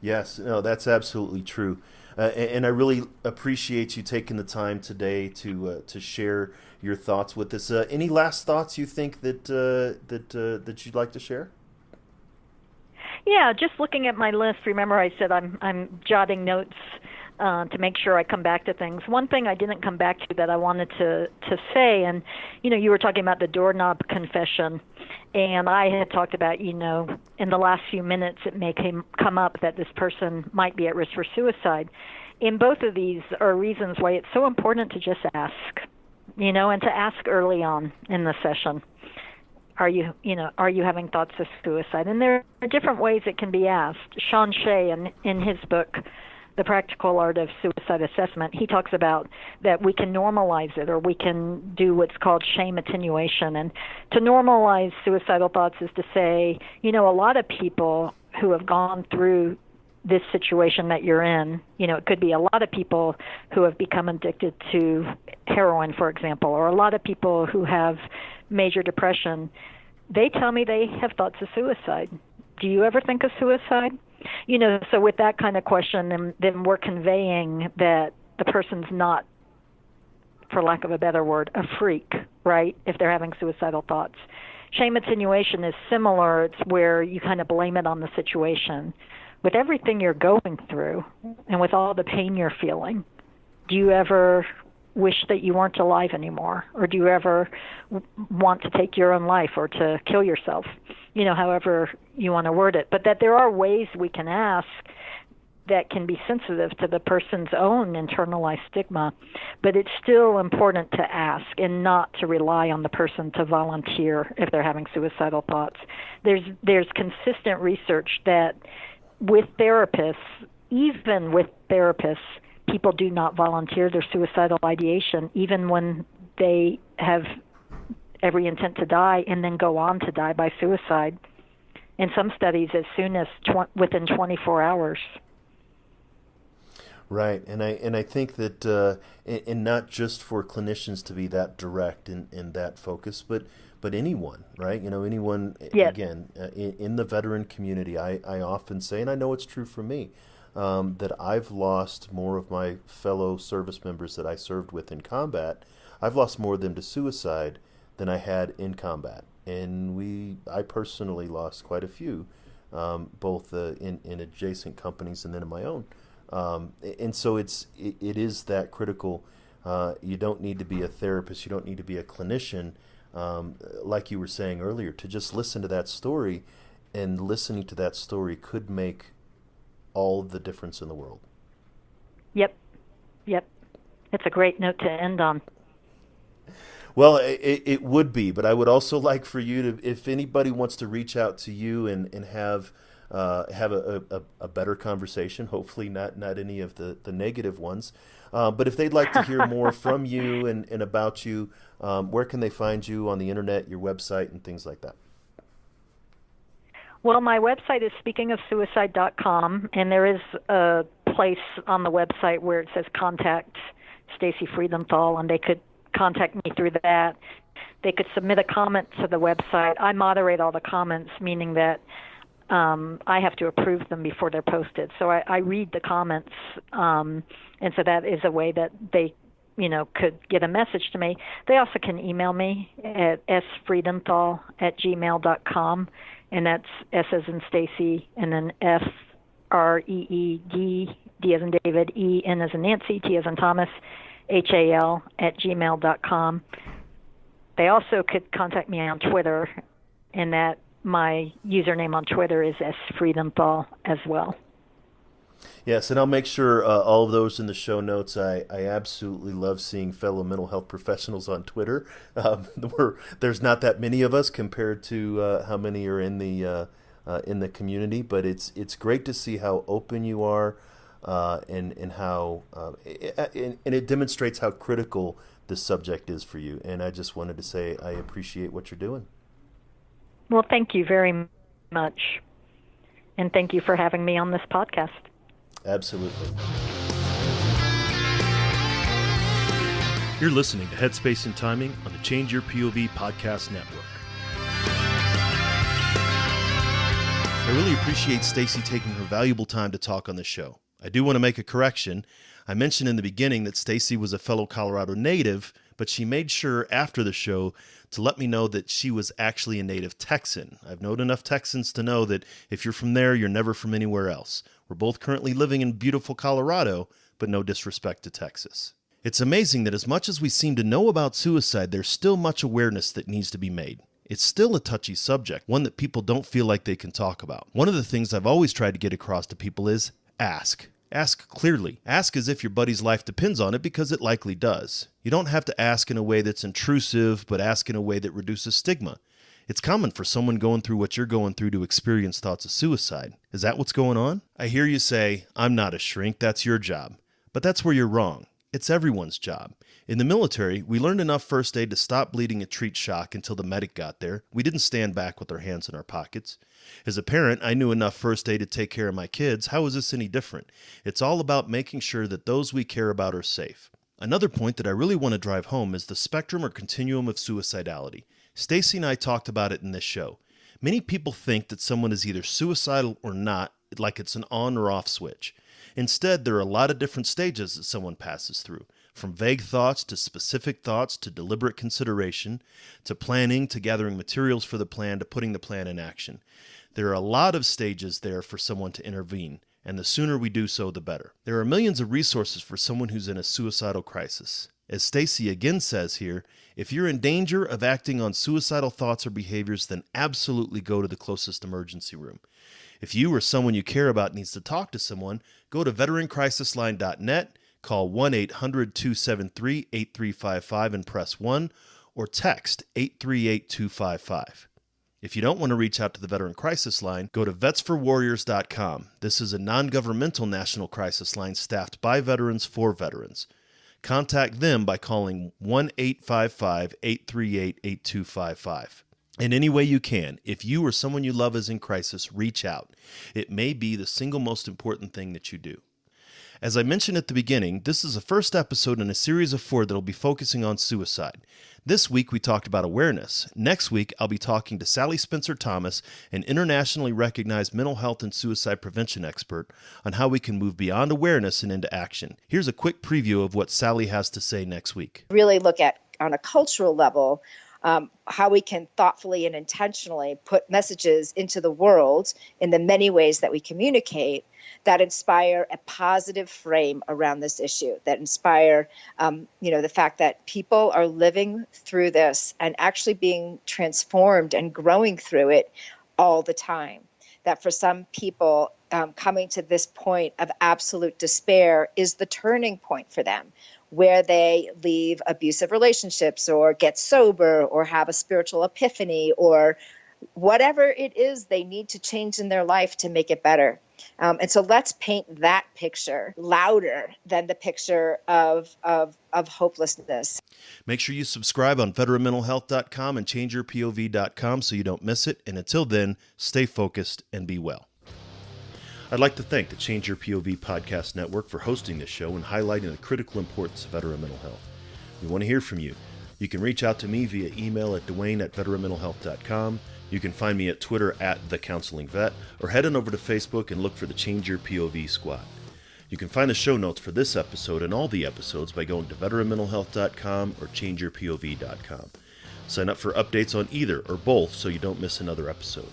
Yes, no, that's absolutely true. And I really appreciate you taking the time today to share your thoughts with us. Any last thoughts you think that you'd like to share? Yeah, just looking at my list. Remember, I said I'm jotting notes to make sure I come back to things. One thing I didn't come back to that I wanted to say, and you were talking about the doorknob confession, and I had talked about in the last few minutes it may come up that this person might be at risk for suicide. In both of these are reasons why it's so important to just ask, and to ask early on in the session. Are you having thoughts of suicide? And there are different ways it can be asked. Sean Shea, in his book, The Practical Art of Suicide Assessment, he talks about that we can normalize it, or we can do what's called shame attenuation. And to normalize suicidal thoughts is to say, a lot of people who have gone through this situation that you're in, it could be a lot of people who have become addicted to heroin, for example, or a lot of people who have major depression. They tell me they have thoughts of suicide. Do you ever think of suicide? So with that kind of question, then we're conveying that the person's not, for lack of a better word, a freak, right, if they're having suicidal thoughts. Shame attenuation is similar. It's where you kind of blame it on the situation. With everything you're going through and with all the pain you're feeling, do you ever wish that you weren't alive anymore? Or do you ever want to take your own life or to kill yourself? However you want to word it. But that there are ways we can ask that can be sensitive to the person's own internalized stigma, but it's still important to ask and not to rely on the person to volunteer if they're having suicidal thoughts. There's consistent research that with therapists, even with therapists, people do not volunteer their suicidal ideation, even when they have every intent to die and then go on to die by suicide. In some studies, as soon as within 24 hours. Right, and I think that, and not just for clinicians to be that direct and that focused, but anyone, right? Anyone, yes. Again, in the veteran community, I often say, and I know it's true for me, that I've lost more of my fellow service members that I served with in combat. I've lost more of them to suicide than I had in combat. And I personally lost quite a few, both in adjacent companies and then in my own. And so it is that critical. You don't need to be a therapist. You don't need to be a clinician, like you were saying earlier, to just listen to that story. And listening to that story could make all the difference in the world. Yep. It's a great note to end on. Well, it would be, but I would also like for you to, if anybody wants to reach out to you and have a better conversation, hopefully not any of the negative ones, but if they'd like to hear more from you and about you, where can they find you on the internet, your website, and things like that? Well, my website is speakingofsuicide.com, and there is a place on the website where it says contact Stacey Freedenthal, and they could contact me through that. They could submit a comment to the website. I moderate all the comments, meaning that I have to approve them before they're posted. So I read the comments, and so that is a way that they, could get a message to me. They also can email me at sfreedenthal@gmail.com, and that's S as in Stacy, and then FREED, D as in David, EN as in Nancy, T as in Thomas, HAL@gmail.com. They also could contact me on Twitter, and that my username on Twitter is sfreedenthal as well. Yes, and I'll make sure all of those in the show notes. I absolutely love seeing fellow mental health professionals on Twitter. There's not that many of us compared to how many are in the community, but it's great to see how open you are, and how and it demonstrates how critical this subject is for you. And I just wanted to say I appreciate what you're doing. Well, thank you very much, and thank you for having me on this podcast. Absolutely. You're listening to Headspace and Timing on the Change Your POV Podcast Network. I really appreciate Stacy taking her valuable time to talk on the show. I do want to make a correction. I mentioned in the beginning that Stacy was a fellow Colorado native, but she made sure after the show to let me know that she was actually a native Texan. I've known enough Texans to know that if you're from there, you're never from anywhere else. We're both currently living in beautiful Colorado, but no disrespect to Texas. It's amazing that as much as we seem to know about suicide, there's still much awareness that needs to be made. It's still a touchy subject, one that people don't feel like they can talk about. One of the things I've always tried to get across to people is ask. Ask clearly. Ask as if your buddy's life depends on it, because it likely does. You don't have to ask in a way that's intrusive, but ask in a way that reduces stigma. It's common for someone going through what you're going through to experience thoughts of suicide. Is that what's going on? I hear you say, I'm not a shrink, that's your job. But that's where you're wrong. It's everyone's job. In the military, we learned enough first aid to stop bleeding and treat shock until the medic got there. We didn't stand back with our hands in our pockets. As a parent, I knew enough first aid to take care of my kids. How is this any different? It's all about making sure that those we care about are safe. Another point that I really want to drive home is the spectrum or continuum of suicidality. Stacy and I talked about it in this show. Many people think that someone is either suicidal or not, like it's an on or off switch. Instead, there are a lot of different stages that someone passes through, from vague thoughts to specific thoughts to deliberate consideration, to planning, to gathering materials for the plan, to putting the plan in action. There are a lot of stages there for someone to intervene, and the sooner we do so, the better. There are millions of resources for someone who's in a suicidal crisis. As Stacy again says here, if you're in danger of acting on suicidal thoughts or behaviors, then absolutely go to the closest emergency room. If you or someone you care about needs to talk to someone, go to veterancrisisline.net, call 1-800-273-8355 and press 1, or text 838-255. If you don't want to reach out to the Veteran Crisis Line, go to vetsforwarriors.com. This is a non-governmental national crisis line staffed by veterans for veterans. Contact them by calling 1-855-838-8255. In any way you can, if you or someone you love is in crisis, reach out. It may be the single most important thing that you do. As I mentioned at the beginning, this is the first episode in a series of 4 that will be focusing on suicide. This week we talked about awareness. Next week I'll be talking to Sally Spencer-Thomas, an internationally recognized mental health and suicide prevention expert, on how we can move beyond awareness and into action. Here's a quick preview of what Sally has to say next week. Really look at, on a cultural level, how we can thoughtfully and intentionally put messages into the world in the many ways that we communicate that inspire a positive frame around this issue, that inspire, the fact that people are living through this and actually being transformed and growing through it all the time. That for some people, coming to this point of absolute despair is the turning point for them, where they leave abusive relationships or get sober or have a spiritual epiphany or whatever it is they need to change in their life to make it better. And so let's paint that picture louder than the picture of hopelessness. Make sure you subscribe on veteranmentalhealth.com and changeyourpov.com so you don't miss it. And until then, stay focused and be well. I'd like to thank the Change Your POV Podcast Network for hosting this show and highlighting the critical importance of veteran mental health. We want to hear from you. You can reach out to me via email at dwayne@veteranmentalhealth.com. You can find me at Twitter @TheCounselingVet, or head on over to Facebook and look for the Change Your POV Squad. You can find the show notes for this episode and all the episodes by going to veteranmentalhealth.com or changeyourpov.com. Sign up for updates on either or both so you don't miss another episode.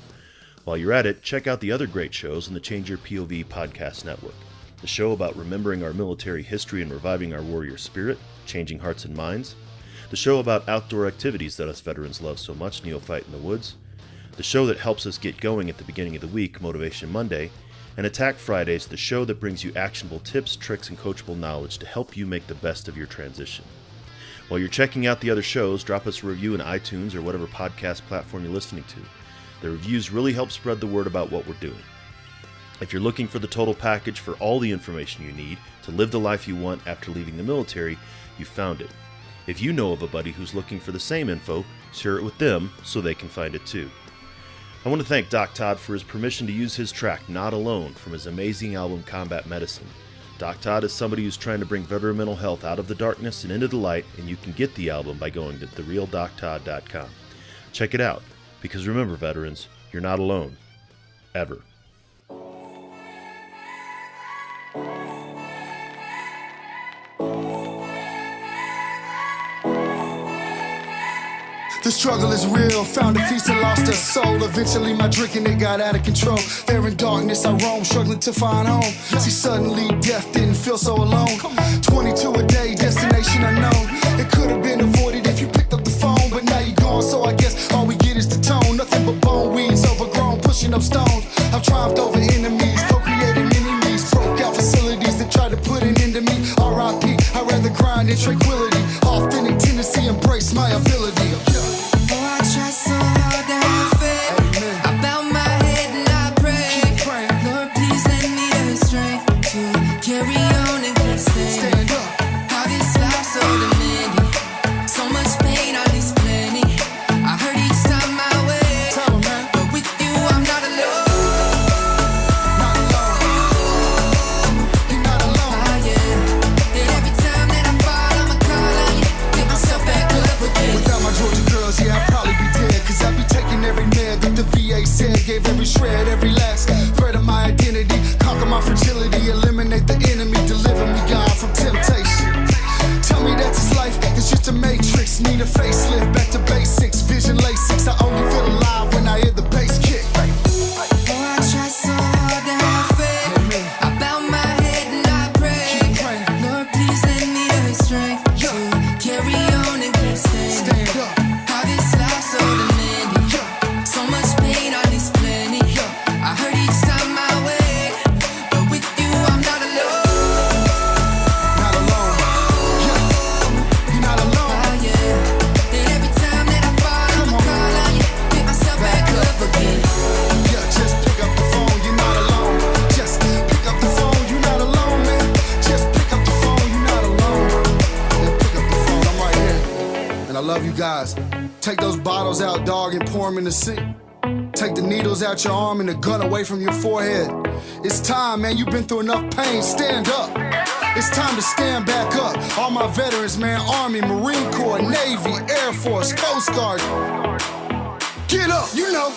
While you're at it, check out the other great shows on the Change Your POV Podcast Network. The show about remembering our military history and reviving our warrior spirit, changing hearts and minds. The show about outdoor activities that us veterans love so much, Neophyte in the Woods. The show that helps us get going at the beginning of the week, Motivation Monday. And Attack Fridays, the show that brings you actionable tips, tricks, and coachable knowledge to help you make the best of your transition. While you're checking out the other shows, drop us a review in iTunes or whatever podcast platform you're listening to. The reviews really help spread the word about what we're doing. If you're looking for the total package for all the information you need to live the life you want after leaving the military, you found it. If you know of a buddy who's looking for the same info, share it with them so they can find it too. I want to thank Doc Todd for his permission to use his track Not Alone from his amazing album Combat Medicine. Doc Todd is somebody who's trying to bring veteran mental health out of the darkness and into the light, and you can get the album by going to therealdoctodd.com. Check it out, because remember, veterans, you're not alone. Ever. The struggle is real, found a feast and lost a soul. Eventually my drinking, it got out of control. There in darkness I roam, struggling to find home. See, suddenly death didn't feel so alone. 22 a day, destination unknown. It could have been avoided if you picked up the phone, but now you're gone, so I guess all we get is the tone. Nothing but bone weeds, overgrown, pushing up stones. I've triumphed over enemies, co-created mini-me's. Broke out facilities that tried to put an end to me. R.I.P., I'd rather grind in tranquility. Authentic tendency, embrace my ability. Oh, I try so hard to Love you guys. Take those bottles out, dog, and pour them in the sink. Take the needles out your arm and the gun away from your forehead. It's time, man. You've been through enough pain. Stand up. It's time to stand back up. All my veterans, man. Army, Marine Corps, Navy, Air Force, Coast Guard. Get up, you know.